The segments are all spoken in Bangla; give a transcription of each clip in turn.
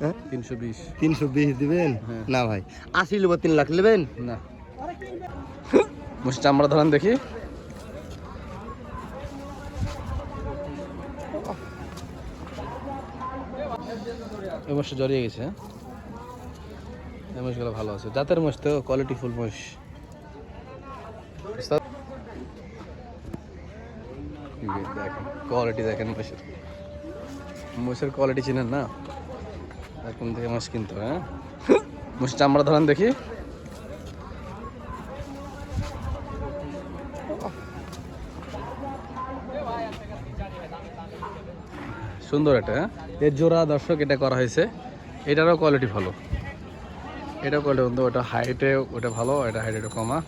320 320 দিবেন? না ভাই 80 নেবো, 3 লাখ নেবেন না। মোষ চামড়া ধরান দেখি। এই মোষটা জড়িয়ে গেছে। এই মোষগুলো ভালো আছে, জাতের মোষ তো, কোয়ালিটি ফুল মোষ। দেখেন কোয়ালিটি, দেখেন মোষের, মোষের কোয়ালিটি চিনেন না? এখন থেকে মোষ কিনতে হবে। হ্যাঁ, মোষ চামড়া ধরান দেখি। সুন্দর এটা। হ্যাঁ, এর জোড়া দর্শক এটা করা হয়েছে, এটারও কোয়ালিটি ভালো, এটাও কোয়ালিটি বন্ধু। ওটা হাইটে ওটা ভালো, এটা হাইট একটু কমা,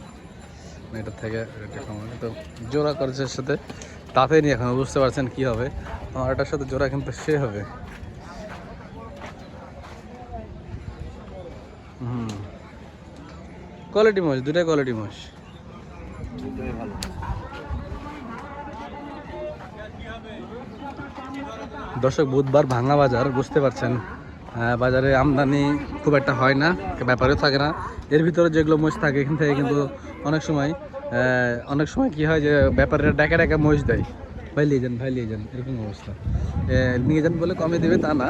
এটার থেকে এটা কমা। তো জোড়া করেছে সাথে তাতে নিয়ে এখন বুঝতে পারছেন কি হবে। আমার এটার সাথে জোড়া কিন্তু সে হবে। কোয়ালিটি মোষ, দুটাই কোয়ালিটি মোষ। দর্শক বুধবার ভাঙা বাজার, বুঝতে পারছেন বাজারে আমদানি খুব একটা হয় না, ব্যাপারেও থাকে না। এর ভিতরে যেগুলো মোষ থাকে এখান থেকে কিন্তু অনেক সময় কি হয় যে ব্যাপারীরা ডেকে ডেকে মোষ দেয়, ভাই নিয়ে যান, এরকম অবস্থা। নিয়ে যান বলে কমে দেবে তা না,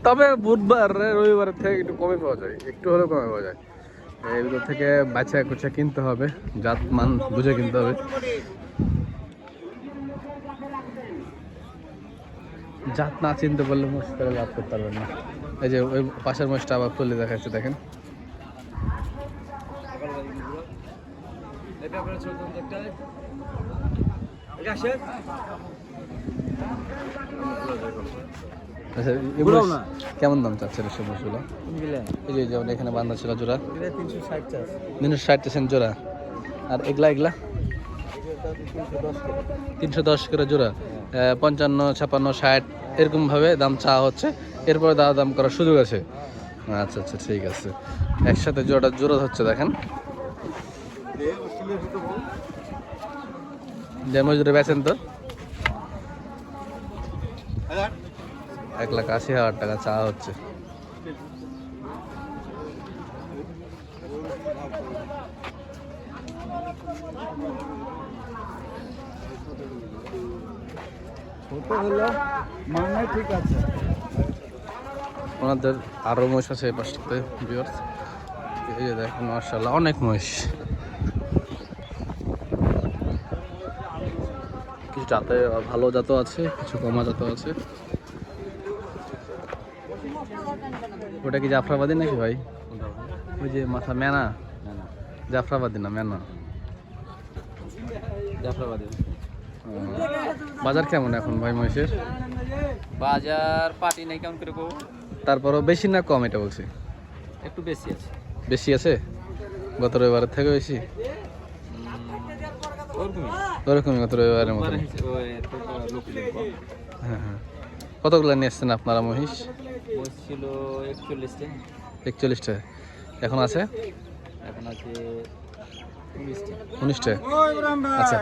তবে বুধবার রবিবারের থেকে একটু কমে পাওয়া যায়, একটু হলেও কমে পাওয়া যায়। এর ভিতর থেকে বাচ্চা কুচা কিনতে হবে, জাত মান বুঝে কিনতে হবে। জাত না চিনতে পারলে মোষ করে লাভ করতে পারবেন না। এই যে ওই পাশের মোষটা আবার খুলে দেখাচ্ছে, দেখেন। আচ্ছা, কেমন দাম চাচ্ছেন এসব মোষগুলো? এই যে যেমন এখানে বান্ধা ছিল জোড়া 360 চাচ্ছেন জোড়া, আর এগুলা 310 করে জোড়া। 55, 56, 60 এরকম ভাবে দাম চাওয়া হচ্ছে, এরপরে দাম করার সুযোগ আছে। আচ্ছা আচ্ছা, ঠিক আছে। একসাথে জোড়া হচ্ছে, দেখেন। যে মজুরে বেচেন তো 1,80,000 টাকা চাওয়া হচ্ছে। ঠিক আছে, ওনাদের আরো মোষ আছে এই পাশটাতে। এই যে দেখেন, মাশাআল্লাহ অনেক মোষ। কিছু জাতে ভালো জাতও আছে, কিছু কমা জাতও আছে। ওটা কি জাফরাবাদী নাকি ভাই? ওই যে মাথা মেনা, জাফরাবাদী না মেনা, জাফরাবাদী। বাজার কেমন এখন ভাই মহিষের? বাজার পাটি নাই কেমন করে কো? তারপরও বেশি না কম এটা বলছি? একটু বেশি আছে। বেশি আছে গত রবিবারের থেকে বেশি? ওরকমই গত রবিবারের মতো। হ্যাঁ হ্যাঁ, কতগুলো নিয়ে এসছেন আপনারা মহিষ? ছিল 41টা। 41টা, এখন আছে 19টা। আচ্ছা,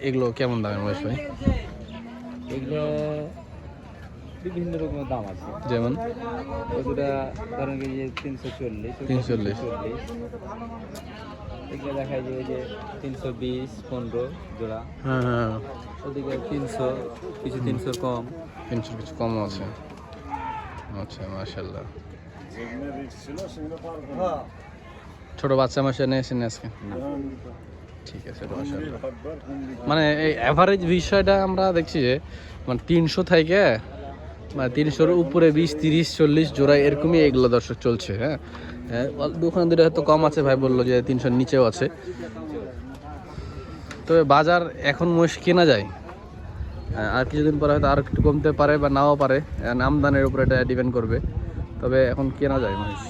এগুলো কেমন দামের মহিষ ভাই? এগুলো বিভিন্ন রকমের দাম আছে, যেমন ওটা ধরেন যে 340। এগুলো দেখায় যে 320, 15 জোড়া। হ্যাঁ হ্যাঁ, ওদিকে 300, কিছু 300 কম, 300 কিছু কমও আছে। আচ্ছা, মাশাআল্লাহ। ছোট বাচ্চা মাসে নিয়েছেন আজকে? ঠিক আছে, মাশাআল্লাহ। মানে এই অ্যাভারেজ বিষয়টা আমরা দেখছি যে মানে 300 থেকে মানে 300-এর উপরে 20, 30, 40 জোড়া এরকমই এগুলো দর্শক চলছে। হ্যাঁ, দোকান দুটো হয়তো কম আছে, ভাই বললো যে 300-এর নিচেও আছে। তবে বাজার এখন মোষ কেনা যায়, আর কিছুদিন পরে হয়তো আর একটু কমতে পারে বা নাও পারে, আমদানির উপরে এটা ডিপেন্ড করবে। তবে এখন কেনা যায় মহিষ।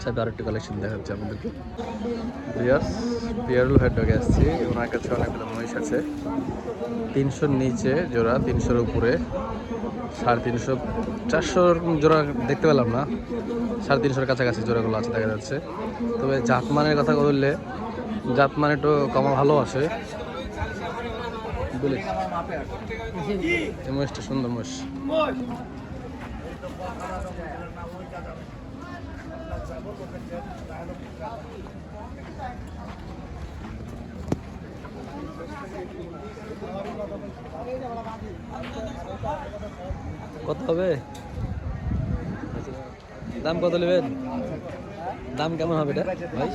সাথে আরেকটু কালেকশন দেখাচ্ছে আপনাদেরকে। পিয়ারুল হেডডগে আসছি, ওনার কাছে অনেকগুলো মহিষ আছে। 300-র নিচে জোড়া, 300-এর উপরে 350, 400 জোড়া দেখতে পেলাম না, 350-এর কাছাকাছি জোড়াগুলো আছে দেখা যাচ্ছে। তবে জাতমানের কথা বললে জাতমান একটু কমা ভালো আছে। এই মহিষটা সুন্দর মহিষ। কত হবে? দাম কত নেবেন? দাম কেমন হবে এটা ভাই?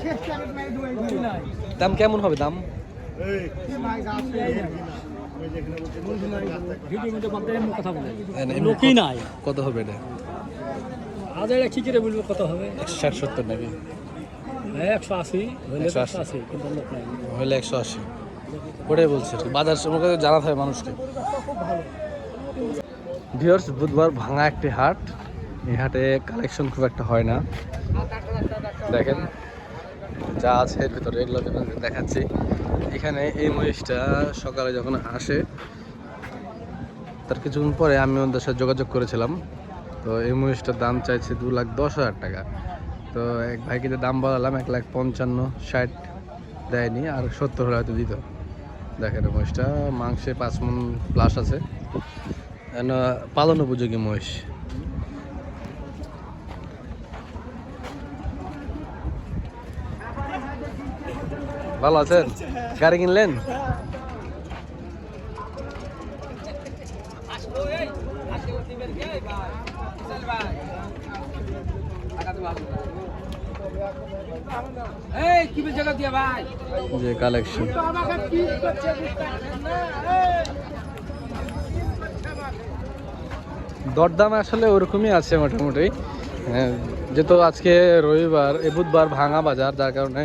দাম কেমন হবে দাম? কত হবে এটা? কি করে বলবো কত হবে? 160-70 নাকি? 180 হইলে 180 কিন্তু লোক নাই। হইলে 180, ওটাই বলছে। বাজার সম্পর্কে জানাতে হয় মানুষকে। ভিউয়ার্স, বুধবার ভাঙা একটি হাট। এই হাটে কালেকশন খুব একটা হয় না। দেখেন যা আছে এর ভিতরে এগুলো দেখাচ্ছি। এখানে এই মহিষটা সকালে যখন আসে তার কিছুক্ষণ পরে আমি ওদের সাথে যোগাযোগ করেছিলাম। তো এই মহিষটার দাম চাইছে 2,10,000 টাকা। তো এক ভাইকে যে দাম বলালাম 1,55,60 দেয়নি, আর 70 হলে হয়তো দিত। দেখেন মহিষটা মাংসে 5 মণ প্লাস আছে, পালন উপযোগী মহিষ। ভালো আছেন? গাড়ি কিনলেন? যে কালেকশন দরদাম আসলে ওরকমই আছে মোটামুটি। যেহেতু আজকে রবিবার, বুধবার ভাঙা বাজার, যার কারণে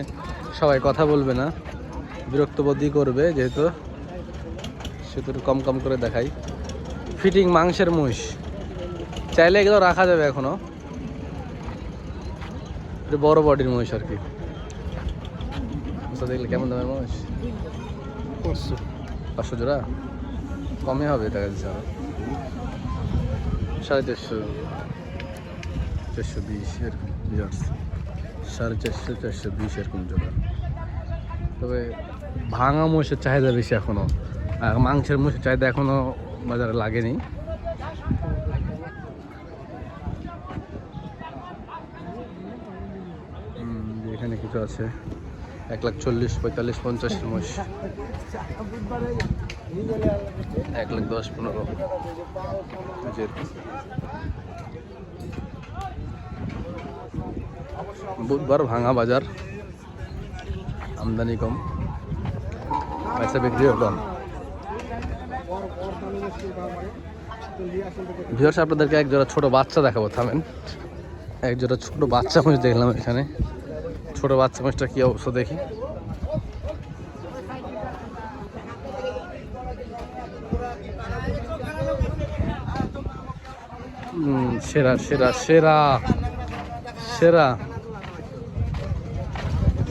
সবাই কথা বলবে না, বিরক্তবোধই করবে। যেহেতু সেহেতু কম কম করে দেখাই। ফিটিং মাংসের মহিষ, চাইলে এগুলো রাখা যাবে এখনো। বড় বডির মহিষ আর কি। দেখলে কেমন দামের মহিষ? 500 জোড়া, কমে হবে টাকা দিচ্ছে আরো। 350, 420 এরকম, 450, 420 এরকম জোড়া। তবে ভাঙা মহিষের চাহিদা বেশি এখনো, মাংসের মহিষের চাহিদা এখনো বাজারে লাগেনি। এখানে কিছু আছে 1,40,000, 45, 50 মহিষ, 1,10,000, 15। বুধবার ভাঙা বাজার, আমদানি কম, পয়সা বিক্রিও কম। ভিউয়ার্স, আপনাদেরকে এক জোড়া ছোট বাচ্চা দেখাবো, থামেন। এক জোড়া ছোট বাচ্চা মহিষ দেখলাম এখানে। ছোট বাচ্চা মহিষটা কি অবস্থা দেখি। সেরা সেরা সেরা সেরা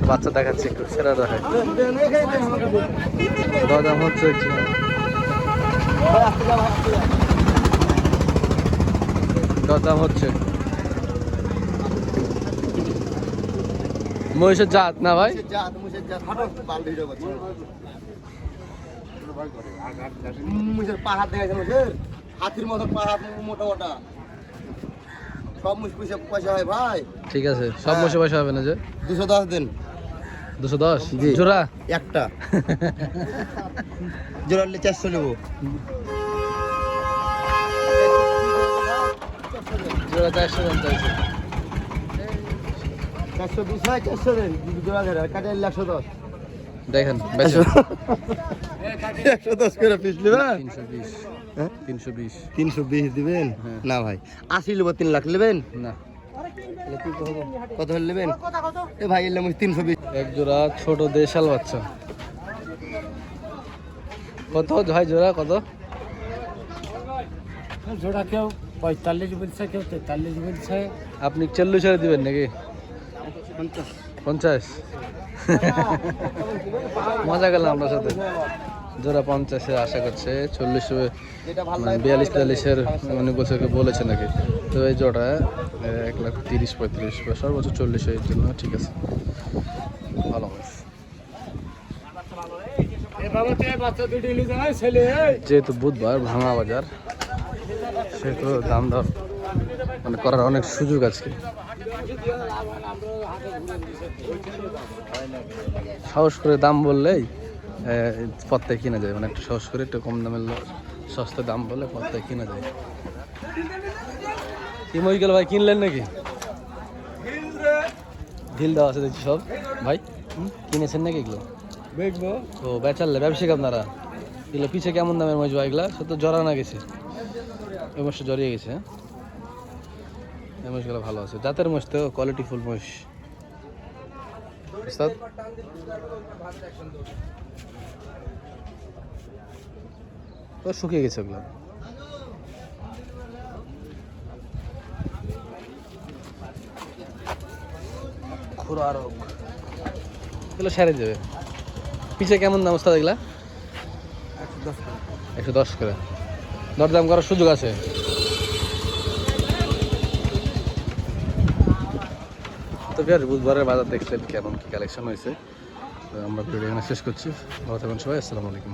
বাচ্চা দেখাচ্ছে, একটু সেরা দেখায়। দাম হচ্ছে দাম হচ্ছে মহিষের জাত না ভাই? হাতির মতন পাহাড়, মোটা মোটা সব মুখ পয়সা হয় ভাই। ঠিক আছে, সব মহিষে পয়সা হবে না যে? 210 দিন। 210 জোড়া? একটা জোড়া 400 নেবো। জোড়া 400 দাম চাইছে। 420 হয়, 400 দেন জোড়া ধরে, কাটে 110। দেখেন বেচো 110 করে পিস নেবেন। 320, হ্যাঁ 320। 320 দিবেন? না ভাই, 80 নেবো। 3 লাখ নেবেন? না, কত হলে নেবেন? এ ভাই এলে 320। এক জোড়া ছোট দেশাল বাচ্চা। কত ভাই জোড়া কত? জোড়া কেউ 45 বলছে, কেউ 43 বলছে। আপনি 40 দিবেন নাকি? 50। মজা গেলাম আপনার সাথে। জোড়া 50 আশা করছে, 40, 42-43 উনি বলেছে নাকি। তো এই জোড়া 1,30,35 বা সর্বোচ্চ 40 এর জন্য ঠিক আছে, ভালো মাছ। যেহেতু বুধবার ভাঙা বাজার, সেহেতু দাম দর মানে করার অনেক সুযোগ আজকে। সাহস করে দাম বললেই পত্তায় কিনা যায়, মানে একটু সাহস করে একটু কম দামের সস্তা দাম বললে পত্তায় কিনা যায়। কি মই গেল ভাই, কিনলেন নাকি? ঢিল দেওয়া আছে দেখছি সব ভাই, কিনেছেন নাকি এগুলো? দেখবো ও বেচারলে ব্যবসায়িক আপনারা, এগুলো পিছে কেমন দামের মহিষ ভাই এগুলা? সে তো জরা না গেছে, এই মাসে জড়িয়ে গেছে। এই মহিষগুলো ভালো আছে, জাতের মহিষ তো, কোয়ালিটি ফুল মহিষ। উস্তাদ তো শুকিয়ে গেছে ওগুলো। খুরা রোগ এগুলো সেরে যাবে। পিছে কেমন দাম উস্তাদ এগুলা? 110 করে। দরদাম করার সুযোগ আছে। তো বিহার বুধবারের বাজার দেখলেন কেমন কি কালেকশন হয়েছে। তো আমরা ভিডিও এখানে শেষ করছি। ভালো থাকবেন সবাই, আসসালামু আলাইকুম।